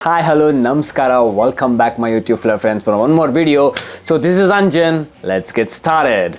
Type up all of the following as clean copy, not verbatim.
Hi, hello, namaskara, welcome back my YouTube friends for one more video. So this is Anjan, let's get started.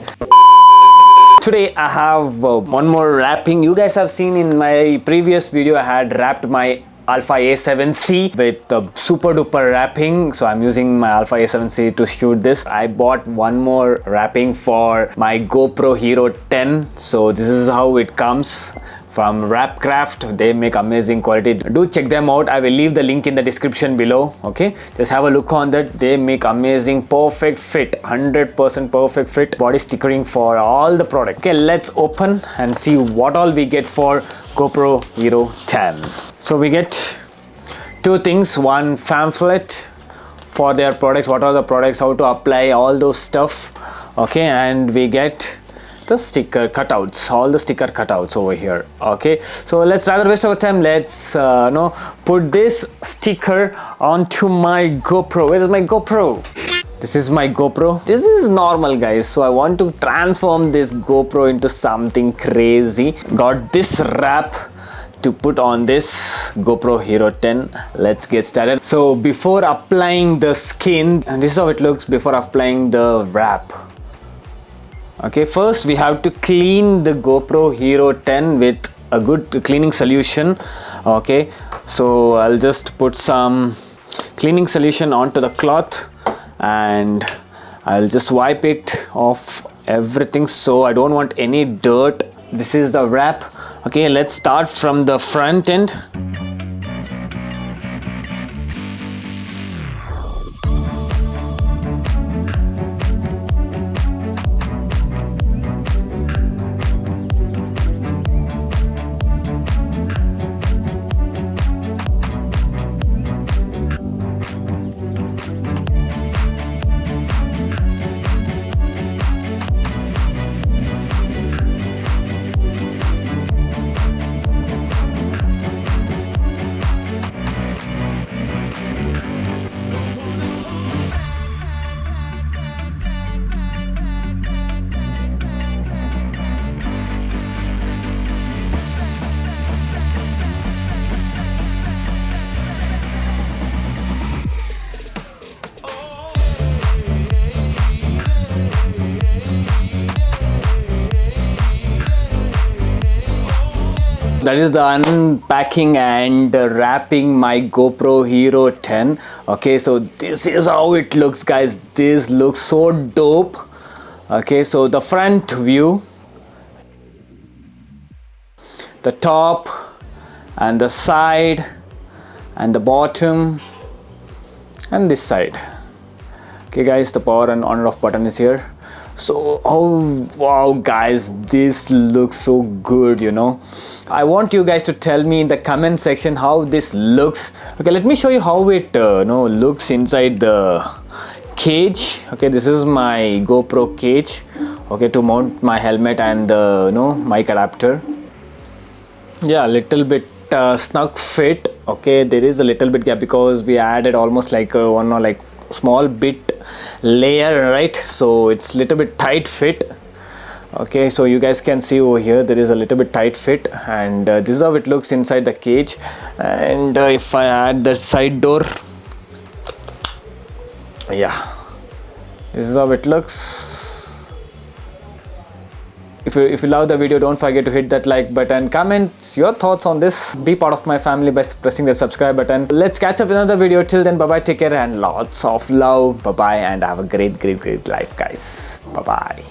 Today I have one more wrapping. You guys have seen in my previous video I had wrapped my Alpha A7C with super duper wrapping. So I'm using my Alpha A7C to shoot this. I bought one more wrapping for my GoPro Hero 10. So this is how it comes from Wrapcraft. They make amazing quality. Do check them out. I will leave the link in the description below. Okay, just have a look on that. They make amazing perfect fit, 100% perfect fit body stickering for all the product. Okay, let's open and see what all we get for GoPro Hero 10. So we get two things, one pamphlet for their products, what are the products, how to apply all those stuff. Okay, and we get the sticker cutouts, all the sticker cutouts over here. Okay, so let's rather waste our time. Let's put this sticker onto my GoPro. Where is my GoPro? This is my GoPro. This is normal, guys, so I want to transform this GoPro into something crazy. Got this wrap to put on this GoPro Hero 10. Let's get started. So before applying the skin, and this is how it looks before applying the wrap. Okay, first we have to clean the GoPro Hero 10 with a good cleaning solution. Okay, so I'll just put some cleaning solution onto the cloth and I'll just wipe it off everything, so I don't want any dirt. This is the wrap. Okay, let's start from the front end. That is the unpacking and wrapping my GoPro Hero 10. Okay, so this is how it looks, guys. This looks so dope. Okay, so the front view, the top and the side and the bottom and this side. Okay guys, the power and on and off button is here. So, oh wow guys, this looks so good, you know. I want you guys to tell me in the comment section how this looks. Okay, let me show you how it looks inside the cage. Okay, this is my GoPro cage. Okay, to mount my helmet and the mic adapter. Yeah, little bit snug fit. Okay, there is a little bit gap because we added almost like one or like small bit layer, right? So it's little bit tight fit. Okay, so you guys can see over here there is a little bit tight fit, and this is how it looks inside the cage. And if I add the side door, yeah, this is how it looks. If you love the video, don't forget to hit that like button, comment your thoughts on this, be part of my family by pressing the subscribe button. Let's catch up in another video. Till then, bye bye, take care and lots of love. Bye bye, and have a great life, guys. Bye bye.